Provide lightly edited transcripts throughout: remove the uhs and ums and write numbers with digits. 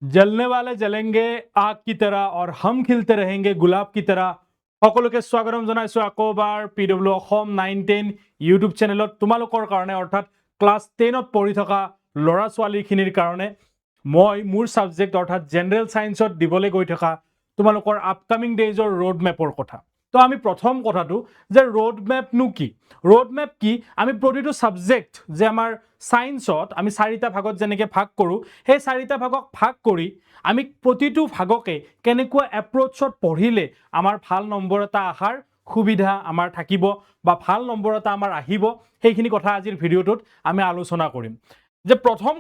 जलने वाले जलेंगे आग की तरह और हम खिलते रहेंगे गुलाब की तरह। সকলোকে স্বাগতম জনাইছো আকৌ এবাৰ PW অসম 9-10 ইউটিউব চেনেলত তোমালোকৰ কাৰণে অৰ্থাৎ ক্লাছ 10ত পঢ়ি থকা ল'ৰা ছোৱালীখিনিৰ কাৰণে মই মোৰ সাবজেক্ট অৰ্থাৎ জেনাৰেল সায়েন্সত দিবলৈ গৈ থকা তোমালোকৰ আপকামিং ডেজৰ ৰোড মেপৰ কথা। তো আমি প্ৰথম কথাটো যে ৰোড মেপ নো কি, ৰোড মেপ কি আমি প্ৰতিটো সাবজেক্ট যে আমাৰ সায়েন্সত আমি চাৰিটা ভাগত যেনেকৈ ভাগ কৰোঁ সেই চাৰিটা ভাগক ভাগ কৰি আমি প্ৰতিটো ভাগকে কেনেকুৱা এপ্ৰ'চত পঢ়িলে আমাৰ ভাল নম্বৰ এটা আহাৰ সুবিধা আমাৰ থাকিব বা ভাল নম্বৰ এটা আমাৰ আহিব সেইখিনি কথা আজিৰ ভিডিঅ'টোত আমি আলোচনা কৰিম। যে প্ৰথম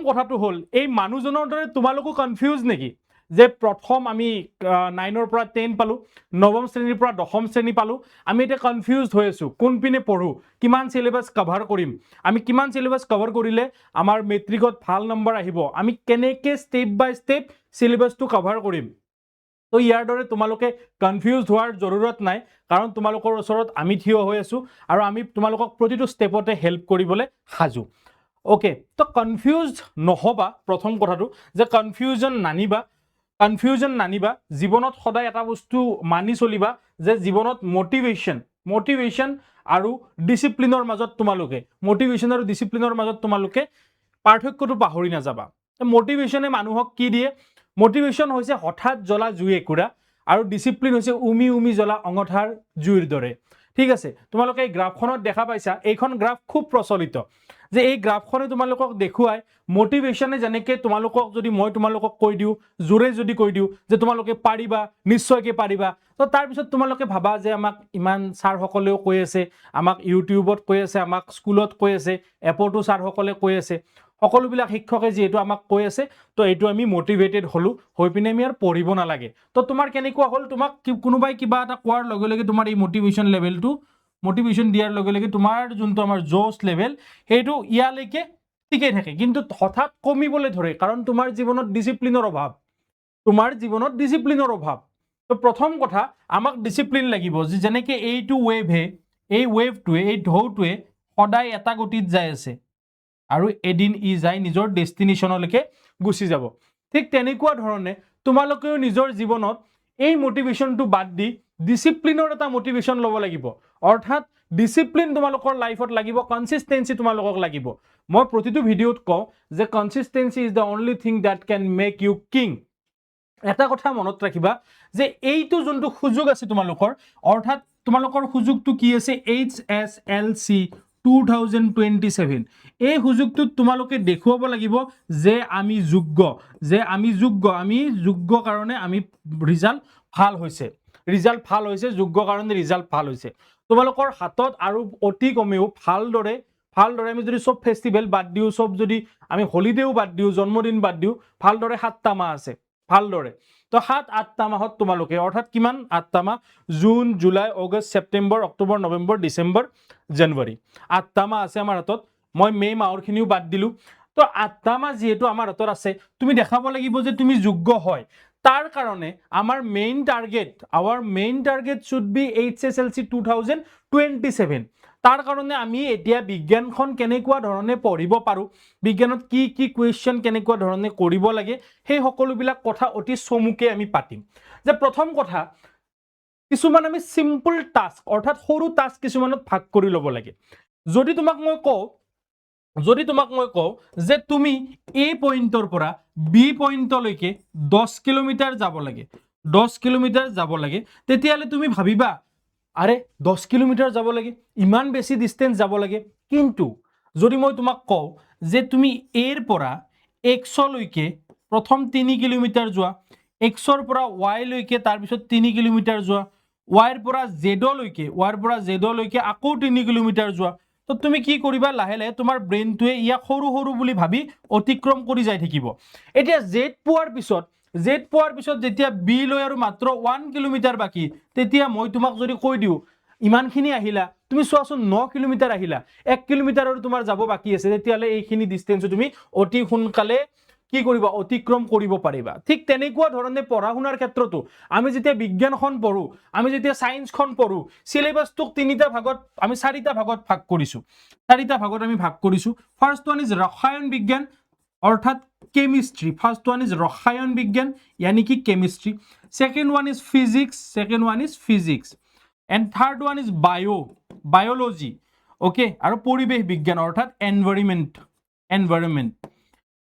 কথাটো হ'ল এই মানুহজনৰ দৰে তোমালোকো কনফিউজ নেকি যে প্ৰথম আমি 9ৰ পৰা 10 পালো, নৱম শ্ৰেণীৰ পৰা দশম শ্ৰেণী পালো, আমি এতিয়া কনফিউজড হৈ আছো কোনপিনে পঢ়ো, কিমান সিলেবাস কভাৰ কৰিম, আমি কিমান সিলেবাস কভাৰ কৰিলে আমাৰ মেট্ৰিকত ভাল নম্বৰ আহিব, আমি কেনেকৈ ষ্টেপ বাই ষ্টেপ সিলেবাসটো কভাৰ কৰিম। তো ইয়াৰ দৰে তোমালোকে কনফিউজ হোৱাৰ জৰুৰত নাই, কাৰণ তোমালোকৰ ওচৰত আমি থিয় হৈ আছো আৰু আমি তোমালোকক প্ৰতিটো ষ্টেপতে হেল্প কৰিবলৈ সাজু। ওকে, তো কনফিউজড নহবা, প্ৰথম কথাটো যে কনফিউজন নানিবা, জীৱনত সদায় এটা বস্তু মানি চলিবা যে জীৱনত মটিভেশ্যন আৰু ডিসিপ্লিনৰ মাজত তোমালোকে পাৰ্থক্যটো পাহৰি নাযাবা। মটিভেশ্যনে মানুহক কি দিয়ে? মটিভেশ্যন হৈছে হঠাৎ জ্বলা জুই একুৰা আৰু ডিসিপ্লিন হৈছে উমি জ্বলা অঙঠাৰ জুইৰ দৰে। ঠিক আছে, তোমালোকে এই গ্ৰাফখনত দেখা পাইছা, এইখন গ্ৰাফ খুব প্ৰচলিত। যে এই গ্ৰাফখনে তোমালোকক দেখুৱায় মটিভেশ্যনে যেনেকৈ তোমালোকক যদি মই তোমালোকক কৈ দিওঁ, জোৰে যদি কৈ দিওঁ যে তোমালোকে পাৰিবা, নিশ্চয়কৈ পাৰিবা, তো তাৰপিছত তোমালোকে ভাবা যে আমাক ইমান ছাৰসকলেও কৈ আছে, আমাক ইউটিউবত কৈ আছে, আমাক স্কুলত কৈ আছে, এপতো ছাৰসকলে কৈ আছে, সকলোবিলাক শিক্ষকে যিহেতু আমাক কৈ আছে, তো এইটো আমি মটিভেটেড হলো, হৈ পিনে আমি আৰু পঢ়িব নালাগে। তো তোমাৰ কেনেকুৱা হ'ল, তোমাক কোনোবাই কিবা এটা কোৱাৰ লগে লগে তোমাৰ এই মটিভেশ্যন লেভেলটো, মটিভেশ্যন দিয়াৰ লগে লগে তোমাৰ যোনটো আমাৰ জোচ লেভেল সেইটো ইয়ালৈকে ঠিকেই থাকে, কিন্তু হঠাৎ কমিবলৈ ধৰে, কাৰণ তোমাৰ জীৱনত ডিসিপ্লিনৰ অভাৱ। তো প্ৰথম কথা আমাক ডিসিপ্লিন লাগিব, যেনেকৈ এইটো ৱেভে, এই ৱেভটোৱে, এই ঢৌটোৱে সদায় এটা গতিত যাই আছে আৰু এদিন ই যায় নিজৰ ডেষ্টিনেশ্যনলৈকে গুচি যাব। ঠিক তেনেকুৱা ধৰণে তোমালোকেও নিজৰ জীৱনত এই মটিভেশ্যনটো বাদ দি ডিসিপ্লিনৰ এটা মটিভেশ্যন ল'ব লাগিব। অৰ্থাৎ ডিসিপ্লিন তোমালোকৰ লাইফত লাগিব, কনসিষ্টেন্সি তোমালোকক লাগিব। মই প্ৰতিটো ভিডিঅ'ত কওঁ যে consistency is the only thing that can make you king. এটা কথা মনত ৰাখিবা যে এইটো যোনটো সুযোগ আছে তোমালোকৰ, অৰ্থাৎ তোমালোকৰ সুযোগটো কি আছে, HSLC 2027, এই সুযোগটোত তোমালোকে দেখুৱাব লাগিব যে আমি যোগ্য কাৰণে আমি ৰিজাল্ট ভাল হৈছে, যোগ্য কাৰণে ৰিজাল্ট ভাল হৈছে তোমালোকৰ হাতত। আৰু অতি কমেও ভালদৰে আমি যদি সব ফেষ্টিভেল বাদ দিওঁ, সব যদি আমি হলিডেও বাদ দিওঁ, জন্মদিন বাদ দিওঁ, ভালদৰে 7টা মাহ আছে, ভালদৰে। তো 7-8টা মাহত তোমালোকে, অৰ্থাৎ কিমান 8টা মাহ, জুন, জুলাই, আগষ্ট, ছেপ্টেম্বৰ, অক্টোবৰ, নৱেম্বৰ, ডিচেম্বৰ, জানুৱাৰী, 8টা মাহ আছে আমাৰ হাতত। মই মে' মাহৰখিনিও বাদ দিলোঁ। তো 8টা মাহ যিহেতু আমাৰ হাতত আছে, তুমি দেখাব লাগিব যে তুমি যোগ্য হয়। তাৰ কাৰণে আমাৰ main target should be HSLC 2027। তাৰ কাৰণে আমি এতিয়া বিজ্ঞানখন কেনেকুৱা ধৰণে পঢ়িব পাৰোঁ, বিজ্ঞানত কি কুৱেশ্যন কেনেকুৱা ধৰণে কৰিব লাগে, সেই সকলোবিলাক কথা অতি চমুকে আমি পাতিম। যে প্ৰথম কথা, কিছুমান আমি সিম্পল টাস্ক, অৰ্থাৎ সৰু টাস্ক কিছুমানত ভাগ কৰি ল'ব লাগে। যদি তোমাক মই কওঁ যে তুমি A পইণ্টৰ পৰা B পইণ্টলৈকে 10 কিলোমিটাৰ যাব লাগে, তেতিয়াহ'লে তুমি ভাবিবা আৰে 10 কিলোমিটাৰ যাব লাগে, ইমান বেছি ডিষ্টেঞ্চ যাব লাগে। কিন্তু যদি মই তোমাক কওঁ যে তুমি এৰ পৰা Xলৈকে প্ৰথম 3 কিলোমিটাৰ যোৱা, Xৰ পৰা Yলৈকে তাৰপিছত 3 কিলোমিটাৰ যোৱা, Yৰ পৰা Zলৈকে আকৌ 3 কিলোমিটাৰ যোৱা, তো তুমি কি কৰিবা, লাহে লাহে তোমাৰ ব্ৰেইনটোৱে ইয়াক সৰু সৰু বুলি ভাবি অতিক্ৰম কৰি যাই থাকিব। এতিয়া জেড পোৱাৰ পিছত যেতিয়া বি লৈ আৰু মাত্ৰ 1 কিলোমিটাৰ বাকী, তেতিয়া মই তোমাক যদি কৈ দিওঁ ইমানখিনি আহিলা, তুমি চোৱাচোন 9 কিলোমিটাৰ আহিলা, 1 কিলোমিটাৰৰ তোমাৰ যাব বাকী আছে, তেতিয়াহ'লে এইখিনি ডিষ্টেঞ্চ তুমি অতি সোনকালে কি কৰিবা, অতিক্ৰম কৰিব পাৰিবা। ঠিক তেনেকুৱা ধৰণে পঢ়া শুনাৰ ক্ষেত্ৰতো আমি যেতিয়া বিজ্ঞানখন পঢ়ো, আমি যেতিয়া সায়েন্সখন পঢ়ো, সিলেবাসটোক 4টা ভাগত ভাগ কৰিছোঁ। ফাৰ্ষ্ট ওৱান ইজ ৰসায়ন বিজ্ঞান, অৰ্থাৎ chemistry. First one is रसायन विज्ञान यानी कि chemistry. Second one is physics. Second one is physics. And third one is biology. Okay, আৰু পৰিৱেশ বিজ্ঞান অৰ্থাৎ environment.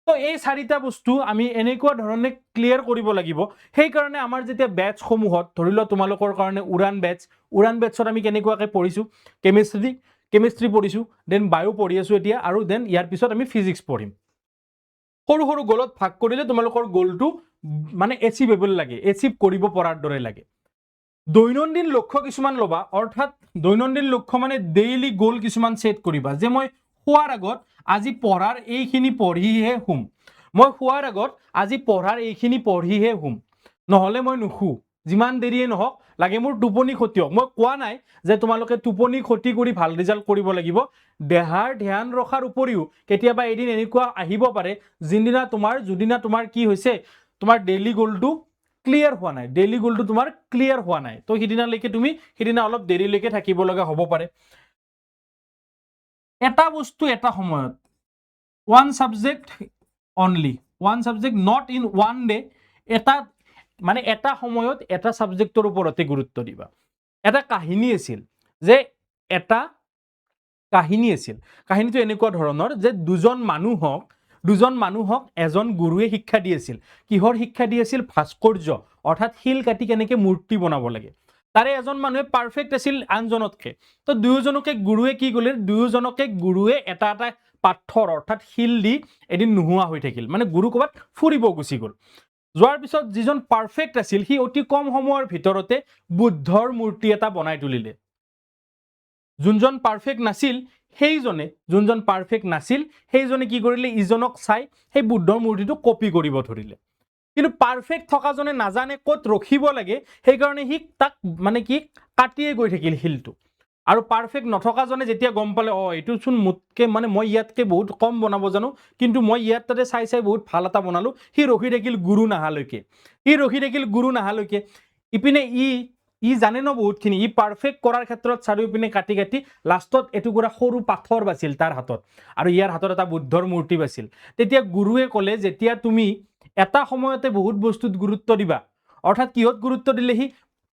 তো এই চাৰিটা বস্তু আমি এনেকুৱা ধৰণে ক্লিয়াৰ কৰিব লাগিব। সেইকাৰণে আমাৰ যেতিয়া বেটছসমূহত ধৰি লওক তোমালোকৰ কাৰণে উড়ান বেটছত আমি কেনেকুৱাকৈ পঢ়িছোঁ কেমিষ্ট্ৰি পঢ়িছোঁ, দেন বায়ো পঢ়ি আছোঁ এতিয়া, আৰু দেন ইয়াৰ পিছত আমি ফিজিক্স পঢ়িম। সৰু সৰু গলত ভাগ কৰিলে তোমালোকৰ গলটো মানে এচিভেবল লাগে, এচিভ কৰিব পৰাৰ দৰে লাগে। দৈনন্দিন লক্ষ্য কিছুমান ল'বা, অৰ্থাৎ দৈনন্দিন লক্ষ্য মানে ডেইলি গল কিছুমান সেট কৰিবা, যে মই শোৱাৰ আগত আজি পঢ়াৰ এইখিনি পঢ়িহে শুম, মই শোৱাৰ আগত আজি পঢ়াৰ এইখিনি পঢ়িহে শুম, নহ'লে মই নুশু, যিমান দেৰিয়ে নহওক লাগে মোৰ টোপনি ক্ষতি হওক। মই কোৱা নাই যে তোমালোকে টোপনি ক্ষতি কৰি ভাল ৰিজাল্ট কৰিব লাগিব। দেহাৰ ধ্যান ৰখাৰ উপৰিও কেতিয়াবা এদিন এনেকুৱা আহিব পাৰে যদিনা তোমাৰ কি হৈছে, তোমাৰ ডেইলি গলটো ক্লিয়াৰ হোৱা নাই, ডেইলি গলটো তোমাৰ ক্লিয়াৰ হোৱা নাই, তো সিদিনালৈকে তুমি সিদিনা অলপ দেৰিলৈকে থাকিব লগা হ'ব পাৰে। এটা বস্তু এটা সময়ত, one subject only, one subject not in one day, এটা সময়ত এটা সাবজেক্টৰ ওপৰতে গুৰুত্ব দিবা। এটা কাহিনী আছিল যে কাহিনীটো এনেকুৱা ধৰণৰ যে দুজন মানুহক এজন গুৰুৱে শিক্ষা দি আছিল। কিহৰ শিক্ষা দি আছিল? ভাস্কৰ্য, অৰ্থাৎ শিল কাটি কেনেকে মূৰ্তি বনাব লাগে। তাৰে এজন মানুহে পাৰফেক্ট আছিল আনজনতকে, তো দুয়োজনকে গুৰুৱে কি কৰিলে, গুৰুৱে এটা পাথৰ অৰ্থাৎ শিল দি এদিন নোহোৱা হৈ থাকিল, মানে গুৰু ক'ৰবাত ফুৰিব গুচি গ'ল। যোৱাৰ পিছত যিজন পাৰফেক্ট আছিল সি অতি কম সময়ৰ ভিতৰতে বুদ্ধৰ মূৰ্তি এটা বনাই তুলিলে। যোনজন পাৰফেক্ট নাছিল সেইজনে কি কৰিলে, ইজনক চাই সেই বুদ্ধৰ মূৰ্তিটো কপি কৰিব ধৰিলে। কিন্তু পাৰফেক্ট থকাজনে নাজানে ক'ত ৰখিব লাগে, সেইকাৰণে সি তাক মানে কি কাটিয়ে গৈ থাকিল শিলটো। আৰু পাৰফেক্ট নথকাজনে যেতিয়া গম পালে এইটোচোন মোতকে মানে মই ইয়াতকে বহুত কম বনাব জানো, কিন্তু মই ইয়াত তাতে চাই বহুত ভাল এটা বনালো, সি ৰখি থাকিল গুৰু নাহালৈকে। ইপিনে ই জানে ন বহুতখিনি, ই পাৰফেক্ট কৰাৰ ক্ষেত্ৰত চাৰিওপিনে কাটি লাষ্টত এটুকুৰা সৰু পাথৰ বাছিল তাৰ হাতত, আৰু ইয়াৰ হাতত এটা বুদ্ধৰ মূৰ্তি বাছিল। তেতিয়া গুৰুৱে ক'লে, যেতিয়া তুমি এটা সময়তে বহুত বস্তুত গুৰুত্ব দিবা, অৰ্থাৎ কিহত গুৰুত্ব দিলে,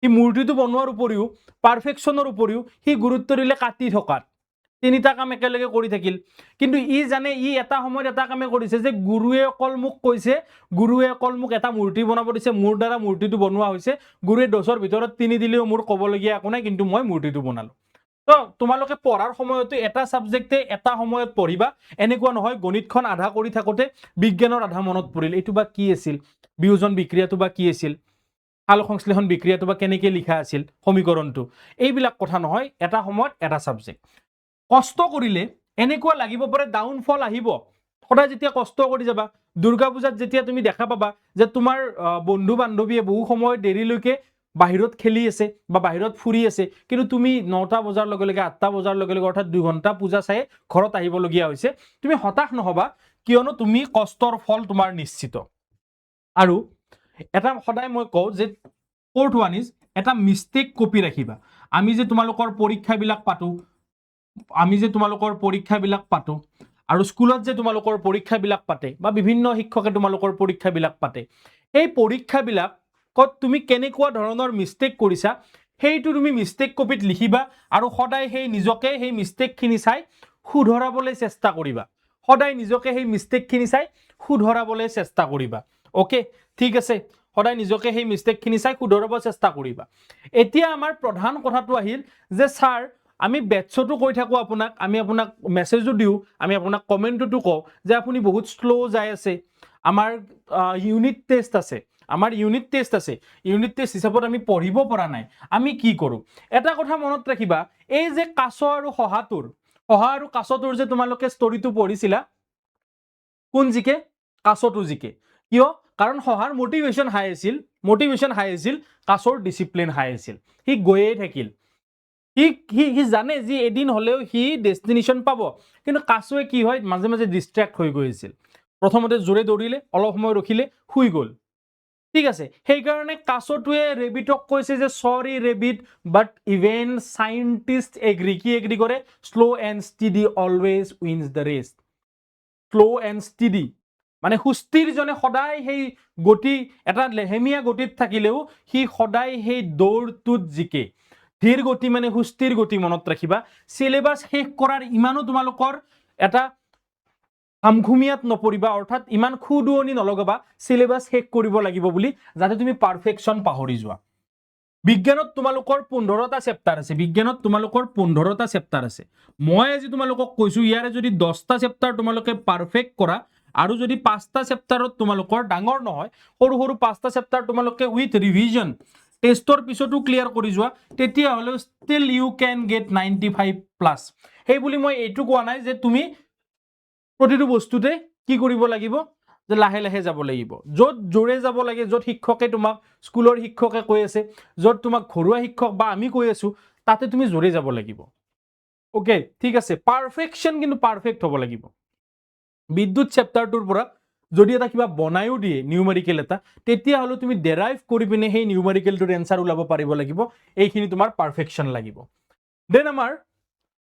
সি মূৰ্তিটো বনোৱাৰ উপৰিও পাৰফেকশ্যনৰ উপৰিও সি গুৰুত্ব দিলে কাটি থকাত, তিনিটা কাম একেলগে কৰি থাকিল। কিন্তু ই জানে ই এটা সময়ত এটা কামে কৰিছে, যে গুৰুৱে অকল মোক এটা মূৰ্তি বনাব দিছে, মোৰ দ্বাৰা মূৰ্তিটো বনোৱা হৈছে, গুৰুৱে 10ৰ ভিতৰত 3 দিলেও মোৰ ক'বলগীয়া একো নাই, কিন্তু মই মূৰ্তিটো বনালো। তো তোমালোকে পঢ়াৰ সময়তে এটা সাবজেক্টে এটা সময়ত পঢ়িবা, এনেকুৱা নহয় গণিতখন আধা কৰি থাকোতে বিজ্ঞানৰ আধা মনত পৰিল, এইটো বা কি আছিল, বিয়োজন বিক্ৰিয়াটো বা কি আছিল, সাল সংশ্লেষণ বিক্ৰিয়াটো বা কেনেকৈ লিখা আছিল সমীকৰণটো, এইবিলাক কথা নহয়। এটা সময়ত এটা সাবজেক্ট। কষ্ট কৰিলে এনেকুৱা লাগিব পাৰে ডাউনফল আহিব, সদায় যেতিয়া কষ্ট কৰি যাবা, দুৰ্গা পূজাত যেতিয়া তুমি দেখা পাবা যে তোমাৰ বন্ধু বান্ধৱীয়ে বহু সময় দেৰিলৈকে বাহিৰত খেলি আছে বা বাহিৰত ফুৰি আছে, কিন্তু তুমি 9টা বজাৰ লগে লগে 8টা বজাৰ লগে লগে অৰ্থাৎ 2 ঘণ্টা পূজা চাই ঘৰত আহিবলগীয়া হৈছে, তুমি হতাশ নহবা, কিয়নো তুমি কষ্টৰ ফল তোমাৰ নিশ্চিত। আৰু এটা সদায় মই কওঁ যে ফৰ্থ ওৱান ইজ এটা মিষ্টেক কপি ৰাখিবা। আমি যে তোমালোকৰ পৰীক্ষাবিলাক পাতো আৰু স্কুলত যে তোমালোকৰ পৰীক্ষাবিলাক পাতে বা বিভিন্ন শিক্ষকে তোমালোকৰ পৰীক্ষাবিলাক পাতে, এই পৰীক্ষাবিলাকত তুমি কেনেকুৱা ধৰণৰ মিষ্টেক কৰিছা সেইটো তুমি মিষ্টেক কপিত লিখিবা, আৰু সদায় নিজকে সেই মিষ্টেকখিনি চাই শুধৰাবলৈ চেষ্টা কৰিবা। ওকে, ঠিক আছে, সদায় নিজকে সেই মিষ্টেকখিনি চাই শুধৰাব চেষ্টা কৰিবা। এতিয়া আমাৰ প্ৰধান কথাটো আহিল যে স্যাৰ আমি বেটছতো কৈ থাকো আমি আপোনাক মেছেজো দিওঁ, আমি আপোনাক কমেণ্টতো কওঁ যে আপুনি বহুত শ্ল' যাই আছে, আমাৰ ইউনিট টেষ্ট আছে, ইউনিট টেষ্ট হিচাপত আমি পঢ়িব পৰা নাই, আমি কি কৰোঁ? এটা কথা মনত ৰাখিবা, এই যে কাছ আৰু কাছটোৰ যে তোমালোকে ষ্টৰিটো পঢ়িছিলা, কোন জিকে? কাছটো জিকে। কিয়? কাৰণ শহাৰ মটিভেশ্যন হাই আছিল, কাছৰ ডিচিপ্লিন হাই আছিল, সি গৈয়ে থাকিল। সি জানে যে এদিন হলেও সি ডেষ্টিনেশ্যন পাব, কিন্তু কাছুৱে কি হয় মাজে মাজে ডিষ্ট্ৰেক্ট হৈ গৈ আছিল। প্ৰথমতে জোৰে দৌৰিলে, অলপ সময় ৰখিলে, শুই গ'ল। ঠিক আছে, সেইকাৰণে কাছটোৱে ৰেবিটক কৈছে যে sorry rabbit, but even scientist agree, কি এগ্ৰি কৰে? Slow' and steady always wins the race. Slow' and steady মানে সুস্থিৰজনে সদায় সেই গতি এটা লেহেমীয়া গতিত থাকিলেও সি সদায় সেই দৌৰটোত জিকে ধীৰ গতি মানে সুস্থিৰ গতি মনত ৰাখিবা সিলেবাস শেষ কৰাৰ ইমানো তোমালোকৰ এটা আমঘুমিয়াত নপৰিবা অৰ্থাৎ ইমান খুদুৱনি নলগাবা সিলেবাস শেষ কৰিব লাগিব বুলি যাতে তুমি পাৰফেকশন পাহৰি যোৱা বিজ্ঞানত তোমালোকৰ 15টা চেপ্টাৰ আছে বিজ্ঞানত তোমালোকৰ 15টা চেপ্টাৰ আছে মই আজি তোমালোকক কৈছো ইয়াৰে যদি 10টা চেপ্টাৰ তোমালোকে পাৰফেক্ট কৰা আৰু যদি 5টা চেপ্টাৰত তোমালোকৰ ডাঙৰ নহয় সৰু সৰু 5টা চেপ্টাৰ তোমালোকে উইথ ৰিভিজন টেষ্টৰ পিছতো ক্লিয়াৰ কৰি যোৱা তেতিয়া হলে still you can get 95 plus সেই বুলি মই এইটো কোৱা নাই যে তুমি প্ৰতিটো বস্তুতে কি কৰিব লাগিব যে লাহে লাহে যাব লাগিব যত জোৰে যাব লাগে যত শিক্ষকে তোমাক স্কুলৰ শিক্ষকে কৈ আছে যত তোমাক ঘৰুৱা শিক্ষক বা আমি কৈ আছো তাতে তুমি জোৰে যাব লাগিব ওকে ঠিক আছে পাৰফেকশন কিন্তু পাৰফেক্ট হ'ব লাগিব বিদ্যুৎ চেপ্টাৰটোৰ পৰা যদি এটা কিবা বনায়ও দিয়ে নিউমেৰিকেল এটা তেতিয়া হলো তুমি ডেৰাইভ কৰি পিনে সেই নিউমেৰিকেলটোৰ এনসাৰ ওলাব পাৰিব লাগিব এইখিনি তোমাৰ পাৰফেকশন লাগিব দেন আমাৰ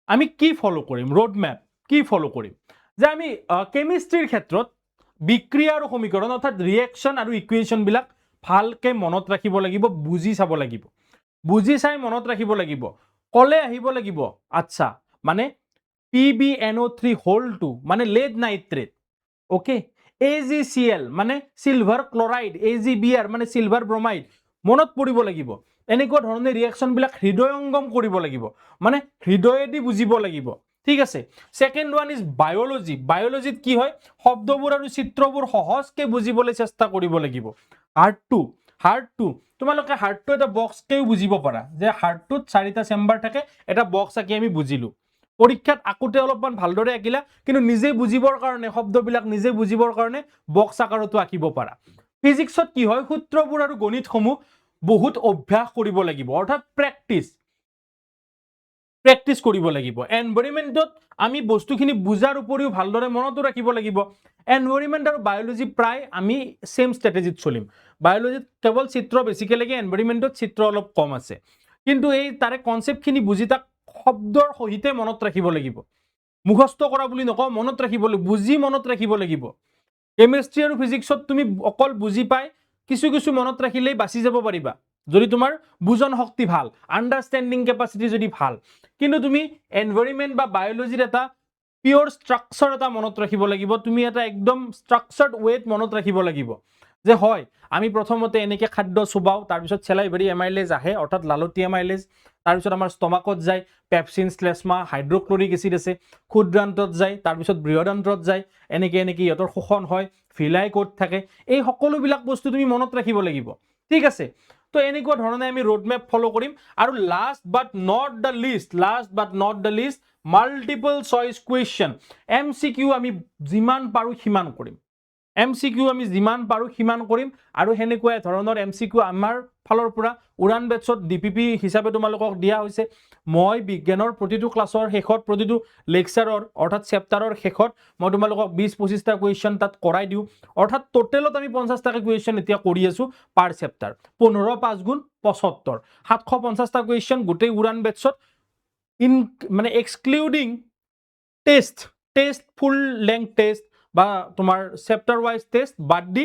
আমি কি ফলো কৰিম ৰোড ম্যাপ কি ফলো কৰিম যে আমি কেমিষ্ট্ৰিৰ ক্ষেত্ৰত বিক্ৰিয়া আৰু সমীকৰণ অৰ্থাৎ ৰিয়েকশন আৰু ইকুৱেশন বিলাক ভালকে মনত ৰাখিব লাগিব বুজি চাব লাগিব বুজি চাই মনত ৰাখিব লাগিব কলে আহিব লাগিব আচ্ছা মানে PbNO3 হোল 2 মানে lead nitrate ওকে AgCl মানে সিলভার ক্লোরাইড AgBr মানে সিলভার ব্রোমাইড মনত পৰিব লাগিব এনেকুৱা ধৰণে ৰিয়েকশন বিলাক হৃদয়ঙ্গম কৰিব লাগিব মানে হৃদয়েদি বুজিব লাগিব ঠিক আছে সেকেন্ড ওয়ান ইজ বায়োলজি বায়োলজিত কি হয় শব্দবোৰ আৰু চিত্ৰবোৰ সহজকে বুজিবলৈ চেষ্টা কৰিব লাগিব হাৰ্টটো তোমালোকে হাৰ্টটো এটা বক্সকেও বুজিব পাৰা যে হাৰ্টটোত 4টা চেম্বাৰ থাকে এটা বক্স আকি আমি বুজিলো পৰীক্ষাত আকুতে অলপমান ভালদৰে আকিলা কিন্তু নিজে বুজিবৰ কাৰণে শব্দবিলাক নিজে বুজিবৰ কাৰণে বক্স আকাৰতো আকিব পাৰা ফিজিক্সত কি হয় সূত্ৰবোৰ আৰু গণিতসমূহ বহুত অভ্যাস কৰিব লাগিব অৰ্থাৎ প্ৰেক্টিস কৰিব লাগিব এনভাইৰনমেন্টত আমি বস্তুখিনি বুজাৰ উপৰিও ভালদৰে মনতো ৰাখিব লাগিব এনভাইৰনমেন্ট আৰু বায়োলজি প্ৰায় আমি সেম স্ট্ৰ্যাটেজিত চলিম বায়োলজিত কেৱল চিত্ৰ বেছিকে লাগে এনভাইৰনমেন্টত চিত্ৰ অলপ কম আছে কিন্তু এই তাৰে কনসেপ্টখিনি বুজি তাক শব্দৰ সহিতে মনত ৰাখিব লাগিব মুখস্থ কৰা বুলি নকওঁ মনত ৰাখিব লাগিব বুজি মনত ৰাখিব লাগিব কেমিষ্ট্ৰি আৰু ফিজিক্সত তুমি অকল বুজি পাই কিছু কিছু মনত ৰাখিলেই বাছি যাব পাৰিবা যদি তোমাৰ বুজন শক্তি ভাল আন্ডাৰষ্টেণ্ডিং কেপাসিটি যদি ভাল কিন্তু তুমি এনভাইৰনমেন্ট বা বায়োলজিৰ এটা পিওৰ স্ট্ৰাকচাৰ এটা মনত ৰাখিব লাগিব তুমি এটা একদম স্ট্ৰাকচাৰ্ড ওয়েত মনত ৰাখিব লাগিব যে হয় আমি প্ৰথমতে এনেকে খাদ্য চুবাও তাৰ পিছত চেলাইভাৰি এমাইলেজ আহে অৰ্থাৎ লালতি এমাইলেজ তাৰ পিছত আমাৰ ষ্টমাকত যায় পেপচিন শ্লেষ্মা হাইড্ৰক্লোৰিক এসিড আছে ক্ষুদ্ৰান্তত যায় তাৰ পিছত বৃহদান্তত যায় এনেকে ইহঁতৰ শোষণ হয় ভিলাই কোড থাকে এই সকলোবিলাক বস্তু তুমি মনত ৰাখিব লাগিব ঠিক আছে তো এনেকুৱা ধৰণে আমি ৰোড ম্যাপ ফলো কৰিম আৰু last but not the least multiple choice question MCQ আমি যিমান পাৰো সিমান কৰিম MCQ আমি যিমান পাৰো সিমান কৰিম আৰু হেনেকুৱা ধৰণৰ MCQ আমাৰ ফালৰ পৰা উড়ান বেটছত DPP হিচাপে তোমালোকক দিয়া হৈছে মই বিজ্ঞানৰ প্ৰতিটো ক্লাছৰ শেষত প্ৰতিটো লেকচাৰৰ অৰ্থাৎ চেপ্টাৰৰ শেষত মই তোমালোকক 20-25টা কুৱেশ্চন তাত কৰাই দিও অৰ্থাৎ টোটেলত আমি 50টাকে কুৱেশ্চন এতিয়া কৰি আছো পাৰ চেপ্টাৰ 15 5 গুণ 75 750টা কুৱেশ্চন গোটেই উড়ান বেটছত ইন মানে এক্সক্লুডিং টেষ্ট ফুল লেংথ টেষ্ট বা তোমাৰ চেপ্টাৰ ওয়াইজ টেষ্ট বাদ দি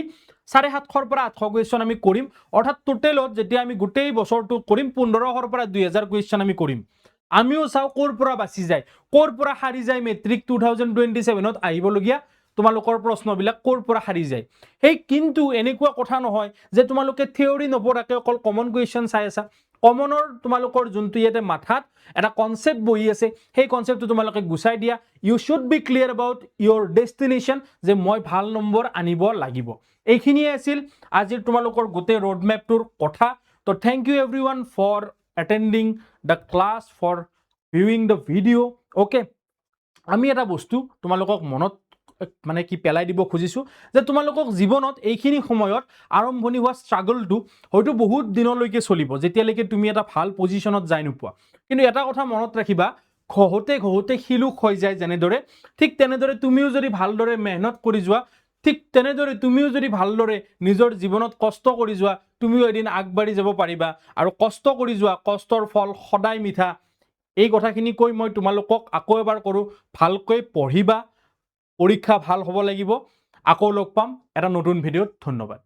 750 পৰা 800 কুৱেশ্চন আমি কৰিম অৰ্থাৎ টোটেলত যেতিয়া আমি গোটেই বছৰটো কৰিম 1500 পৰা 2000 কুৱেশ্চন আমি কৰিম আমিও চাও কোৰ পৰা বাছি যায় কোৰ পৰা হাৰি যায় মেট্ৰিক 2027ত আহিবলগীয়া তোমালোকৰ প্ৰশ্নবিলাক কোৰ পৰা হাৰি যায় এই কিন্তু এনেকুৱা কথা নহয় যে তোমালোকে থিওৰি নপঢ়াকে অকল কমন কুৱেশ্চন চাই আছা কমনৰ তোমালোকৰ যোনটো ইয়াতে মাথাত এটা কনসেপ্ট বহি আছে সেই কনসেপ্টটো তোমালোকে গুছাই দিয়া you should be clear about your destination যে মই ভাল নম্বৰ আনিব লাগিব এইখিনিয়ে আছিল আজিৰ তোমালোকৰ গোটেই ৰোড ম্যাপটোৰ কথা তো thank you everyone for attending the class for viewing the video' okay আমি এটা বস্তু তোমালোকক মনত মানে কি পেলাই দিব খুজিছো যে তোমালোকক জীৱনত এইখিনি সময়ত আৰম্ভণি হোৱা স্ট্ৰাগলটো হয়তো বহুত দিনলৈকে চলিব যেতিয়ালৈকে তুমি এটা ভাল পজিশনত যাই নোপোৱা কিন্তু এটা কথা মনত ৰাখিবা ঘহতে শিলুক হৈ যায় যেনেদৰে ঠিক তেনেদৰে তুমিও যদি ভালদৰে মেহনত কৰি যোৱা ঠিক তেনেদৰে তুমিও যদি ভালদৰে নিজৰ জীৱনত কষ্ট কৰি যোৱা তুমিও এদিন আগবাঢ়ি যাব পাৰিবা আৰু কষ্ট কৰি যোৱা কষ্টৰ ফল সদায় মিঠা এই কথাখিনি কৈ মই তোমালোকক আকৌ এবাৰ কৰো ভালকৈ পঢ়িবা পৰীক্ষা ভাল হ'ব লাগিব আকৌ লগ পাম এটা নতুন ভিডিঅ'ত। ধন্যবাদ।